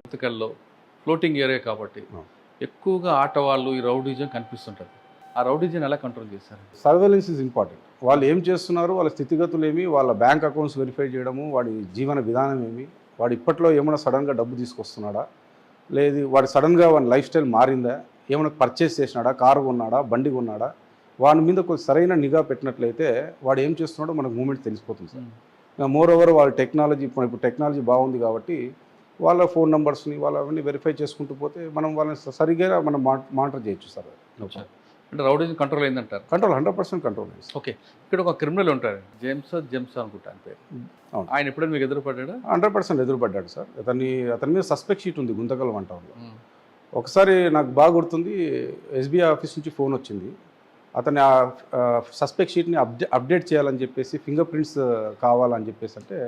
గుంతకల్లో floating area కాబట్టి ఎక్కువగా ఆటవాళ్ళు ఈ రౌడీజం కనిపిస్తుంటుంది. ఆ రౌడీజం ఎలా కంట్రోల్ చేశారు? Surveillance is important. వాళ్ళు ఏం చేస్తున్నారు, వాళ్ళ స్థితిగతులు ఏమి, వాళ్ళ బ్యాంక్ అకౌంట్స్ వెరిఫై చేయడము, వాడి జీవన విధానం ఏమి, వాడు ఇప్పట్లో ఏమైనా సడన్గా డబ్బు తీసుకొస్తున్నాడా, లేదు వాడు సడన్గా వాడి లైఫ్ స్టైల్ మారిందా, ఏమైనా పర్చేస్ చేసినాడా, కారు కొన్నాడా, బండి కొన్నాడా, వాడి మీద కొంచెం సరైన నిఘా పెట్టినట్లయితే వాడు ఏం చేస్తున్నాడో మనకు మూమెంట్ తెలిసిపోతుంది సార్. మోర్ ఓవర్ వాళ్ళ టెక్నాలజీ ఇప్పుడు టెక్నాలజీ బాగుంది కాబట్టి వాళ్ళ ఫోన్ నెంబర్స్ని వాళ్ళ అవన్నీ వెరిఫై చేసుకుంటూ పోతే మనం వాళ్ళని సరిగ్గా మనం మానిటర్ చేయొచ్చు సార్. అంటే రౌడీజం కంట్రోల్ అయిందంటారు? కంట్రోల్ 100% కంట్రోల్ అయింది. ఓకే, ఇక్కడ ఒక క్రిమినల్ ఉంటారు, జేమ్స్ అనుకుంటా అని పేరు. అవును, ఆయన ఎప్పుడైనా మీకు ఎదురుపడ్డా? 100% ఎదురుపడ్డాడు సార్. అతని మీద సస్పెక్ట్ షీట్ ఉంది గుంతకల్ వన్ టౌన్లో. ఒకసారి నాకు బాగా గుర్తుంది, ఎస్బీఐ ఆఫీస్ నుంచి ఫోన్ వచ్చింది. అతని సస్పెక్ట్ షీట్ని అప్డేట్ చేయాలని చెప్పేసి, ఫింగర్ ప్రింట్స్ కావాలని చెప్పేసి అంటే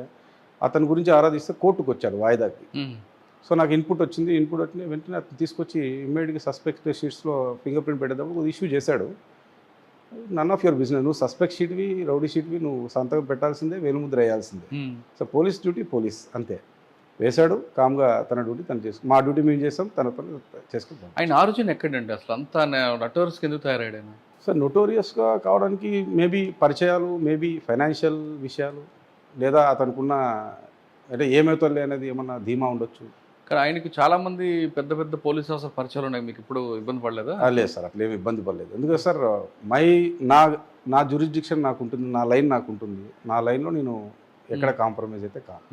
అతని గురించి ఆరాధిస్తే కోర్టుకు వచ్చారు వాయిదాకి. సో నాకు ఇన్పుట్ వచ్చింది వెంటనే అతను తీసుకొచ్చి ఇమ్మీడియట్గా సస్పెక్ట్ షీట్స్లో ఫింగర్ ప్రింట్ పెట్టేటప్పుడు ఇష్యూ చేశాడు. నన్ ఆఫ్ యువర్ బిజినెస్, నువ్వు సస్పెక్ట్ షీట్వి, రౌడీ షీట్వి నువ్వు సంతకం పెట్టాల్సిందే, వేలుముద్ర వేయాల్సిందే. సో పోలీస్ డ్యూటీ పోలీస్, అంతే. వేశాడు కామ్గా, తన డ్యూటీ తను చేసుకుని, మా డ్యూటీ మేము చేసాం, తన పని చేసుకుంటాం. ఆయన ఆలోచన ఎక్కడండి అసలు? అంతా నటోరియస్కి ఎందుకు తయారయ్యాడు? సార్ నోటోరియస్గా కావడానికి మేబీ పరిచయాలు, మేబీ ఫైనాన్షియల్ విషయాలు, లేదా అతనుకున్న అంటే ఏమవుతుంది అనేది ఏమన్నా ధీమా ఉండొచ్చు. కానీ ఆయనకి చాలామంది పెద్ద పెద్ద పోలీస్ ఆఫీసర్ పరిచయాలు ఉన్నాయి. మీకు ఇప్పుడు ఇబ్బంది పడలేదా? లేదు సార్, అట్లా ఏమి ఇబ్బంది పడలేదు. ఎందుకంటే సార్ నా జ్యూరిస్డిక్షన్ నాకు ఉంటుంది, నా లైన్ నాకు ఉంటుంది, నా లైన్లో నేను ఎక్కడ కాంప్రమైజ్ అయితే కాదు.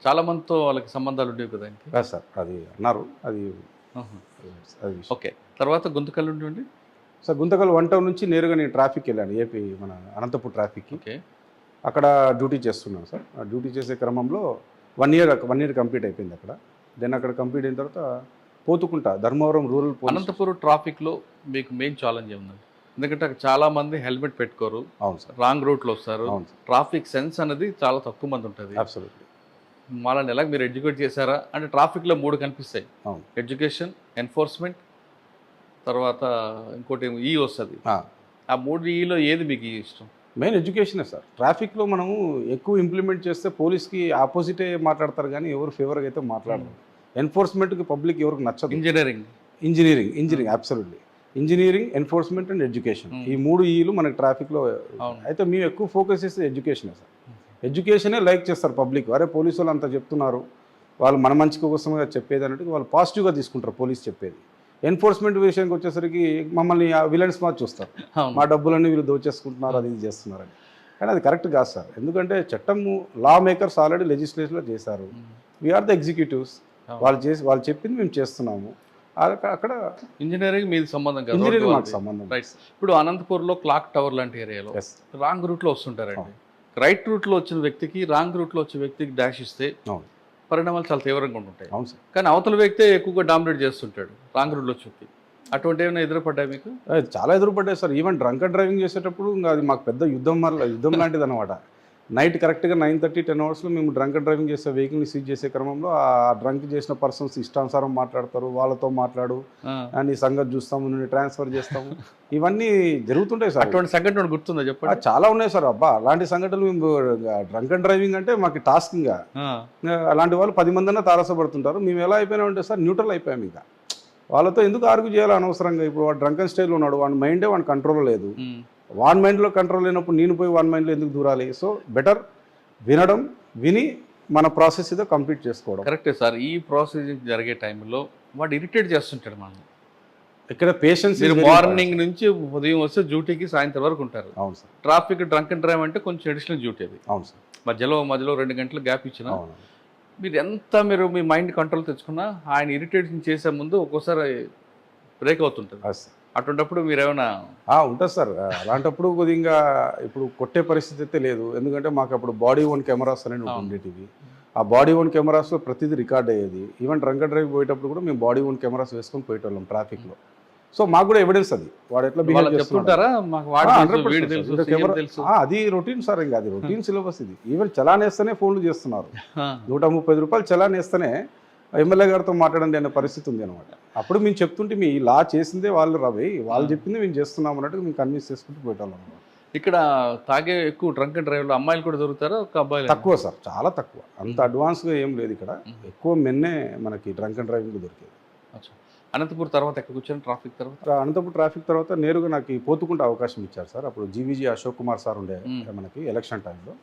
చాలా మందితో వాళ్ళకి సంబంధాలు ఉండేవి కదా ఇంకా? సార్ అది అన్నారు, అది ఓకే. తర్వాత గుంతకల్ ఉండి సార్ గుంతకల్ వన్ టౌన్ నుంచి నేరుగా నేను ట్రాఫిక్ వెళ్ళాను, ఏపీ మన అనంతపూర్ ట్రాఫిక్కి. ఓకే, అక్కడ డ్యూటీ చేస్తున్నాను సార్. ఆ డ్యూటీ చేసే క్రమంలో 1 ఇయర్ కంప్లీట్ అయిపోయింది అక్కడ. దెన్ అక్కడ కంప్లీట్ అయిన తర్వాత పోతుకుంటా ధర్మవరం రూరల్ అనంతపురం ట్రాఫిక్లో మీకు మెయిన్ ఛాలెంజ్ ఏముందండి? ఎందుకంటే అక్కడ చాలామంది హెల్మెట్ పెట్టుకోరు. అవును సార్. రాంగ్ రూట్లో వస్తారు. ట్రాఫిక్ సెన్స్ అనేది చాలా తక్కువ మంది ఉంటుంది. అబ్సల్యూట్లీ. వాళ్ళని ఎలా మీరు ఎడ్యుకేట్ చేశారా? అంటే ట్రాఫిక్లో 3 కనిపిస్తాయి, ఎడ్యుకేషన్, ఎన్ఫోర్స్మెంట్, తర్వాత ఇంకోటి ఈ వస్తుంది. ఆ 3 ఈలో ఏది మీకు ఇష్టం? మెయిన్ ఎడ్యుకేషనే సార్. ట్రాఫిక్లో మనము ఎక్కువ ఇంప్లిమెంట్ చేస్తే పోలీస్కి ఆపోజిటే మాట్లాడతారు కానీ ఎవరు ఫేవర్గా అయితే మాట్లాడరు. ఎన్ఫోర్స్మెంట్కి పబ్లిక్ ఎవరికి నచ్చదు. Engineering absolutely. Engineering, enforcement and education, ఈ 3 ఈలు మనకి ట్రాఫిక్లో. అయితే మేము ఎక్కువ ఫోకస్ చేస్తే ఎడ్యుకేషనే సార్. ఎడ్యుకేషనే లైక్ చేస్తారు పబ్లిక్. అరే పోలీసు వాళ్ళు అంతా చెప్తున్నారు, వాళ్ళు మన మంచి కోసంగా చెప్పేది అన్నట్టు వాళ్ళు పాజిటివ్గా తీసుకుంటారు పోలీస్ చెప్పేది. ఎన్ఫోర్స్మెంట్ విషయానికి వచ్చేసరికి మమ్మల్ని విలన్స్ మాది చూస్తారు, మా డబ్బులన్నీ వీళ్ళు దోచేసుకుంటున్నారు, అది ఇది చేస్తున్నారని. కానీ అది కరెక్ట్ కాదు సార్. ఎందుకంటే చట్టము లా మేకర్స్ ఆల్రెడీ లెజిస్లేషన్లో చేశారు, వీఆర్ ద ఎగ్జిక్యూటివ్స్. వాళ్ళు చెప్పింది మేము చేస్తున్నాము. అక్కడ ఇంజనీరింగ్ మీది సంబంధం కాదు, ఇంజనీరింగ్ మాకు సంబంధం. ఇప్పుడు అనంతపూర్లో క్లాక్ టవర్ లాంటి ఏరియాలో రాంగ్ రూట్లో వస్తుంటారండి. రైట్ రూట్లో వచ్చిన వ్యక్తికి రాంగ్ రూట్లో వచ్చే వ్యక్తికి డాష్ ఇస్తే పరిణామాలు చాలా తీవ్రంగా ఉంటాయి. అవును సార్. కానీ అవతల వ్యక్తే ఎక్కువగా డామినేట్ చేస్తుంటాడు రాంగ్ రూట్లో వచ్చి. అటువంటి ఏమైనా ఎదురుపడ్డాయి మీకు? చాలా ఎదురుపడ్డాయి sir. Even drunk and driving చేసేటప్పుడు ఇంకా అది మాకు పెద్ద యుద్ధం లాంటిది అనమాట. నైట్ కరెక్ట్గా 9:30, 10 అవర్స్లో మేము డ్రంక్ అండ్ డ్రైవింగ్ చేసే వెహికల్ని సీజ్ చేసే క్రమంలో ఆ డ్రంక్ చేసిన పర్సన్స్ ఇష్టానుసారం మాట్లాడతారు, వాళ్ళతో మాట్లాడు, నీ సంగతి చూస్తాము, నేను ట్రాన్స్ఫర్ చేస్తాము, ఇవన్నీ జరుగుతుంటాయి సార్. అటువంటి సంఘటన గుర్తుందా చెప్పండి? చాలా ఉన్నాయి సార్. అబ్బా అలాంటి సంఘటనలు మేము డ్రంక్ అండ్ డ్రైవింగ్ అంటే మాకు టాస్క్. ఇంకా అలాంటి వాళ్ళు 10 మంది తారసపడుతుంటారు. మేము ఎలా అయిపోయినామంటే సార్ న్యూట్రల్ అయిపోయాం. ఇంకా వాళ్ళతో ఎందుకు ఆర్గ్యూ చేయాలి అనవసరంగా? ఇప్పుడు వాడు డ్రంక్ అండ్ స్టైల్లో ఉన్నాడు, వాడి మైండే వాడి కంట్రోల్ లేదు. వాన్ మైండ్లో కంట్రోల్ లేనప్పుడు నేను పోయి వాన్ మైండ్లో ఎందుకు దూరాలి? సో బెటర్ విని మన ప్రాసెస్ ఏదో కంప్లీట్ చేసుకోవడం. కరెక్టే సార్. ఈ ప్రాసెస్ జరిగే టైంలో వాడు ఇరిటేట్ చేస్తుంటాడు మనం. ఇక్కడ పేషెన్స్. మార్నింగ్ నుంచి ఉదయం వస్తే డ్యూటీకి సాయంత్రం వరకు ఉంటారు. అవును sir. Traffic drunk and drive అంటే కొంచెం అడిషనల్ డ్యూటీ అది. అవును సార్. మధ్యలో 2 గంటలు గ్యాప్ ఇచ్చిన మీరు మీ మైండ్ కంట్రోల్ తెచ్చుకున్నా ఆయన ఇరిటేషన్ చేసే ముందు ఒక్కోసారి బ్రేక్ అవుతుంటుంది. అటువంటిప్పుడు మీరు ఏమైనా? ఉంటుంది సార్. అలాంటప్పుడు కొద్దిగా ఇప్పుడు కొట్టే పరిస్థితి అయితే లేదు. ఎందుకంటే మాకు అప్పుడు బాడీ ఓన్ కెమెరాస్ అనేవి ఉండేటివి. ఆ బాడీ ఓన్ కెమెరాస్లో ప్రతిదీ రికార్డ్ అయ్యేది. ఈవెన్ డ్రంక్ అండ్ డ్రైవ్ పోయేటప్పుడు కూడా మేము బాడీ ఓన్ కెమెరాస్ వేసుకొని పోయేటోళ్ళం ట్రాఫిక్లో. సో మాకు కూడా ఎవిడెన్స్ అది, వాడు ఎట్లా బిహేవ్ చేస్తుంటారా. అది రొటీన్ సార్. ఇంకా అది రొటీన్ సిలబస్. ఇది ఈవెన్ చలాన్ వేస్తేనే ఫోన్లు చేస్తున్నారు. 130 రూపాయలు చలాన్ వేస్తేనే ఎమ్మెల్యే గారితో మాట్లాడండి అనే పరిస్థితి ఉంది అనమాట. అప్పుడు మేము చెప్తుంటే మీ లా చేసిందే వాళ్ళు రవి, వాళ్ళు చెప్పింది మేము చేస్తున్నాం అన్నట్టు మేము కన్విన్స్ చేసుకుంటూ పోయేటాం అనమాట. ఇక్కడ తాగే ఎక్కువ డ్రంక్ అండ్ డ్రైవ్లో అమ్మాయిలు కూడా దొరుకుతారా ఒక అబ్బాయిలు? తక్కువ సార్, చాలా తక్కువ. అంత అడ్వాన్స్గా ఏం లేదు ఇక్కడ. ఎక్కువ మెన్నే మనకి డ్రంక్ అండ్ డ్రైవింగ్ దొరికేది. అచ్చా. అనంతపూర్ తర్వాత ఎక్కడికి వచ్చాను? ట్రాఫిక్ తర్వాత అనంతపూర్ ట్రాఫిక్ తర్వాత నేరుగా నాకు పోతుకుంటే అవకాశం ఇచ్చారు సార్. అప్పుడు జీవీజీ అశోక్ కుమార్ సార్ ఉండే మనకి ఎలక్షన్ టైంలో.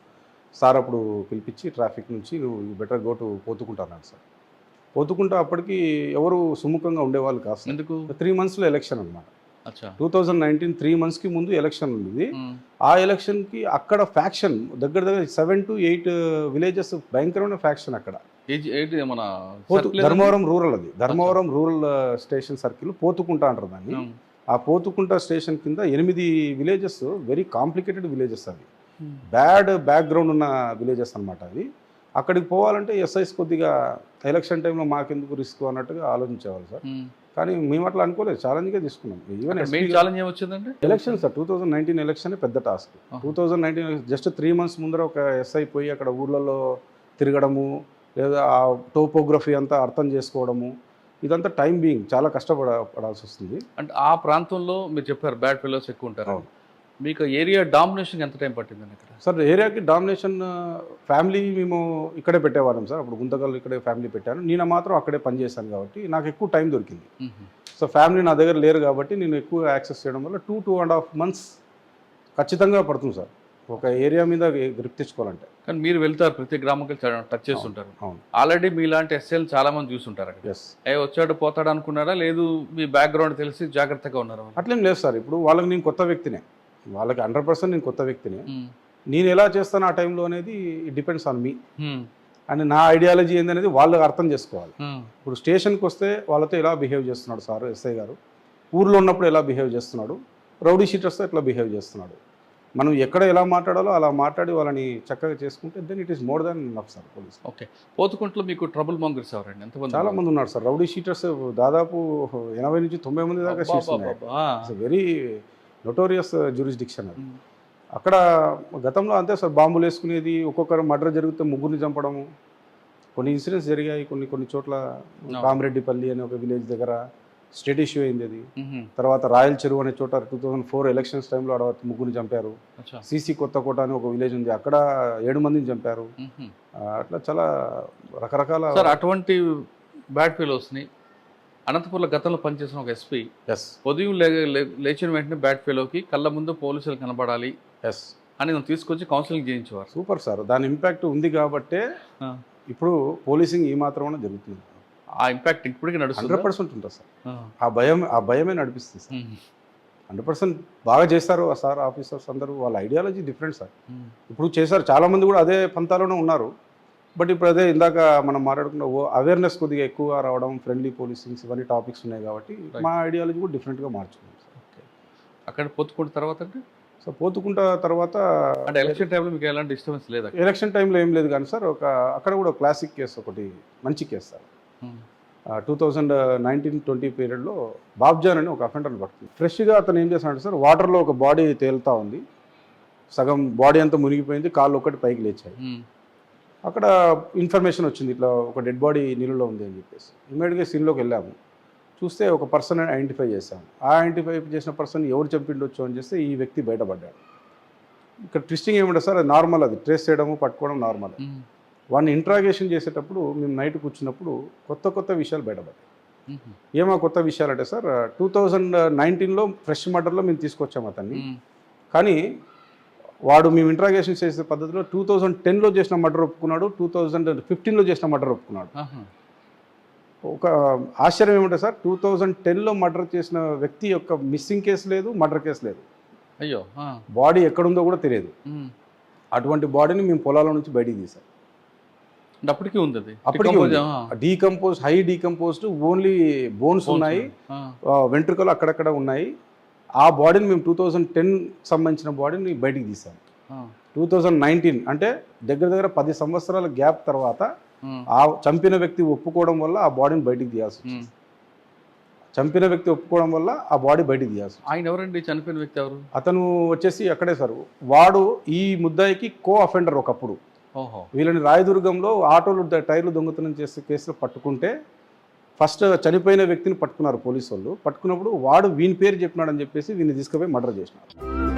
సార్ అప్పుడు పిలిపించి ట్రాఫిక్ నుంచి నువ్వు బెటర్ గో టు పోతుకుంటాను సార్. పోతుకుంటా అప్పటికి ఎవరు సుముఖంగా ఉండేవాళ్ళు కాదు. ఎందుకు? 3 monthsలో ఎలక్షన్ అనమాట. అచ్చా. 2019 3 monthsకి ముందు ఎలక్షన్ ఉంది. ఆ ఎలక్షన్కి అక్కడ ఫ్యాక్షన్ దగ్గర 7 to 8 విలేజెస్ భయంకరమైన ఫ్యాక్షన్ అక్కడ. మన ధర్మవరం రూరల్, అది ధర్మవరం రూరల్ స్టేషన్ సర్కిల్ పోతుకుంటా అంటారు దాన్ని. ఆ పోతుకుంటా స్టేషన్ కింద 8 విలేజెస్, వెరీ కాంప్లికేటెడ్ విలేజెస్. అవి బ్యాడ్ బ్యాక్గ్రౌండ్ ఉన్న విలేజెస్ అనమాట. అవి అక్కడికి పోవాలంటే ఎస్ఐస్ కొద్దిగా ఎలక్షన్ టైంలో మాకెందుకు రిస్క్ అన్నట్టుగా ఆలోచించేవాళ్ళు సార్. కానీ మేము అట్లా అనుకోలేదు, ఛాలెంజ్గా తీసుకున్నాం. ఈవెన్ ఛాలెంజ్ ఏమొచ్చిందంటే ఎలక్షన్ సార్ 2019 ఎలక్షన్ పెద్ద టాస్క్. 2019 జస్ట్ 3 months ముందర ఒక ఎస్ఐ పోయి అక్కడ ఊర్లలో తిరగడము, లేదా ఆ టోపోగ్రఫీ అంతా అర్థం చేసుకోవడము, ఇదంతా టైం బీయింగ్ చాలా కష్టపడాల్సి వస్తుంది. అంటే ఆ ప్రాంతంలో మీరు చెప్పారు బ్యాడ్ ఫెలోస్ ఎక్కువ ఉంటారు. మీకు ఏరియా డామినేషన్ ఎంత టైం పట్టిందండి ఇక్కడ? సార్ ఏరియాకి డామినేషన్ ఫ్యామిలీ మేము ఇక్కడే పెట్టేవాళ్ళం సార్. అప్పుడు గుంతకల్ ఇక్కడే ఫ్యామిలీ పెట్టాను. నేను మాత్రం అక్కడే పనిచేశాను కాబట్టి నాకు ఎక్కువ టైం దొరికింది. సో ఫ్యామిలీ నా దగ్గర లేరు కాబట్టి నేను ఎక్కువ యాక్సెస్ చేయడం వల్ల 2.5 months ఖచ్చితంగా పడుతుంది సార్ ఒక ఏరియా మీద గ్రిప్ తెచ్చుకోవాలంటే. కానీ మీరు వెళ్తారు ప్రతి గ్రామంకి టచ్ చేస్తుంటారు. ఆల్రెడీ మీలాంటి ఎస్ఎల్ చాలా మంది చూస్తుంటారు అక్కడ. వచ్చాడు పోతాడు అనుకున్నారా, లేదు మీ బ్యాక్గ్రౌండ్ తెలిసి జాగ్రత్తగా ఉన్నారా? అట్లేం లేదు సార్. ఇప్పుడు వాళ్ళకి నేను కొత్త వ్యక్తినే, వాళ్ళకి 100% నేను కొత్త వ్యక్తిని. నేను ఎలా చేస్తాను ఆ టైంలో అనేది డిపెండ్స్ ఆన్ మీ. అండ్ నా ఐడియాలజీ ఏందనేది వాళ్ళు అర్థం చేసుకోవాలి. ఇప్పుడు స్టేషన్కి వస్తే వాళ్ళతో ఎలా బిహేవ్ చేస్తున్నాడు సార్ ఎస్ఐ గారు, ఊర్లో ఉన్నప్పుడు ఎలా బిహేవ్ చేస్తున్నాడు, రౌడీ షీటర్స్తో ఎట్లా బిహేవ్ చేస్తున్నాడు, మనం ఎక్కడ ఎలా మాట్లాడాలో అలా మాట్లాడి వాళ్ళని చక్కగా చేసుకుంటే then it is more than enough sir police. Okay. పోతుకుంట్లో మీకు ట్రబుల్ మాంగర్స్ ఎవరండి? ఎంతమంది? చాలా మంది ఉన్నారు సార్. రౌడీ షీటర్స్ దాదాపు 80 నుంచి 90 మంది దాకా షీట్స్ ఉన్నాయి. వెరీ నోటోరియస్ జ్యూరిస్డిక్షన్ అది. అక్కడ గతంలో అంతే సార్, బాంబులు వేసుకునేది, ఒక్కొక్కరు మర్డర్ జరిగితే ముగ్గురిని చంపడము, కొన్ని ఇన్సిడెంట్స్ జరిగాయి. కొన్ని చోట్ల కామరెడ్డిపల్లి అనే ఒక విలేజ్ దగ్గర స్టేట్ ఇష్యూ అయింది అది. తర్వాత రాయల్ చెరువు అనే చోట 2004 ఎలక్షన్స్ టైంలో అక్కడ ముగ్గురిని చంపారు. సిసి కొత్తకోట అని ఒక విలేజ్ ఉంది, అక్కడ 7 మందిని చంపారు. అట్లా చాలా రకరకాల సార్ అటువంటి బ్యాడ్ ఫెలోస్ని అనంతపూర్లో గతంలో పనిచేసిన ఒక ఎస్పీ ఉదయం లేచిన వెంటనే బ్యాడ్ ఫెలోకి కళ్ళ ముందు పోలీసులు కనబడాలి అని నేను తీసుకొచ్చి కౌన్సిలింగ్ చేయించేవారు. Super sir. దాని ఇంపాక్ట్ ఉంది కాబట్టే ఇప్పుడు పోలీసింగ్ ఈ మాత్రమే జరుగుతుంది. ఆ ఇంపాక్ట్ ఇప్పటికీ నడుస్తుంది. 100% ఉంటుంది సార్. ఆ భయమే నడిపిస్తుంది సార్. 100% బాగా చేస్తారు సార్ ఆఫీసర్స్ అందరూ. వాళ్ళ ఐడియాలజీ డిఫరెంట్ సార్. ఇప్పుడు చేశారు, చాలామంది కూడా అదే పంతాలోనే ఉన్నారు. బట్ ఇప్పుడు అదే ఇందాక మనం మాట్లాడుకున్న అవేర్నెస్ కొద్దిగా ఎక్కువ రావడం, ఫ్రెండ్లీ పోలీసింగ్స్, ఇవన్నీ టాపిక్స్ ఉన్నాయి కాబట్టి మా ఐడియాలజీ కూడా డిఫరెంట్గా మార్చుకున్నాం సార్. ఓకే. అక్కడ పోతుకుంట తర్వాత అంటే సో పోతుకుంట తర్వాత అంటే ఎలక్షన్ టైంలో మీకు ఎలాంటి డిస్టర్బెన్స్ లేదు? ఎలక్షన్ టైంలో ఏం లేదు కానీ సార్, అక్కడ కూడా క్లాసిక్ కేసు ఒకటి, మంచి కేసు సార్. 2019-20 పీరియడ్లో బాబ్జాన్ అని ఒక అఫెండర్ని పడుతుంది. ఫ్రెష్గా అతను ఏం చేస్తాడంటే సార్, వాటర్లో ఒక బాడీ తేలుతూ ఉంది, సగం బాడీ అంతా మునిగిపోయింది, కాళ్ళు ఒకటి పైకి లేచాయి. అక్కడ ఇన్ఫర్మేషన్ వచ్చింది, ఇట్లా ఒక డెడ్ బాడీ నీళ్ళలో ఉంది అని చెప్పేసి. ఇమ్మీడియట్గా సీన్లోకి వెళ్ళాము. చూస్తే ఒక పర్సన్ ఐడెంటిఫై చేశాము. ఆ ఐడెంటిఫై చేసిన పర్సన్ ఎవరు చంపిండొచ్చు అని చేస్తే ఈ వ్యక్తి బయటపడ్డాడు. ఇక్కడ ట్విస్టింగ్ ఏముంటుంది సార్, అది నార్మల్, అది ట్రేస్ చేయడము పట్టుకోవడం నార్మల్. వాడిని ఇంట్రాగేషన్ చేసేటప్పుడు మేము నైట్ కూర్చున్నప్పుడు కొత్త విషయాలు బయటపడ్డాయి. ఏమో కొత్త విషయాలు అంటే సార్, 2019లో ఫ్రెష్ మర్డర్లో మేము తీసుకొచ్చాము అతన్ని. కానీ వాడు మేము ఇంట్రాగేషన్ చేసే పద్ధతిలో 2010లో చేసిన మర్డర్ ఒప్పుకున్నాడు, 2015లో చేసిన మర్డర్ ఒప్పుకున్నాడు. ఒక ఆశ్చర్యం ఏమంటే సార్, 2010లో మర్డర్ చేసిన వ్యక్తి యొక్క మిస్సింగ్ కేసు లేదు, మర్డర్ కేసు లేదు. అయ్యో. బాడీ ఎక్కడుందో కూడా తెలియదు. అటువంటి బాడీని మేము పొలాల నుంచి బయటికి తీసాం. అప్పటికీ ఉంది, decompose, high decomposed, only bones ఉన్నాయి, వెంట్రుకలు అక్కడక్కడ ఉన్నాయి. ఆ బాడీని మేము 2010 సంబంధించిన బాడీని బయటికి తీసాం. 2019 అంటే దగ్గర 10 సంవత్సరాల గ్యాప్ తర్వాత ఆ చంపిన వ్యక్తి ఒప్పుకోవడం వల్ల ఆ బాడీని బయటికి తీయాల్సి వచ్చింది. చంపిన వ్యక్తి ఒప్పుకోవడం వల్ల ఆ బాడీ బయటికి తీయాల్సి. ఆయన ఎవరండి చనిపోయిన వ్యక్తి? ఎవరు? అతను వచ్చేసి అక్కడే సార్, వాడు ఈ ముద్దాయికి కో అఫెండర్ ఒకప్పుడు. వీళ్ళని రాయదుర్గంలో ఆటోలు టైర్లు దొంగతనం చేసే కేసులో పట్టుకుంటే ఫస్ట్ చనిపోయిన వ్యక్తిని పట్టుకున్నారు పోలీసు వాళ్ళు. పట్టుకున్నప్పుడు వాడు వీని పేరు చెప్పినాడని చెప్పేసి వీని తీసుకుపోయి మర్డర్ చేసినారు.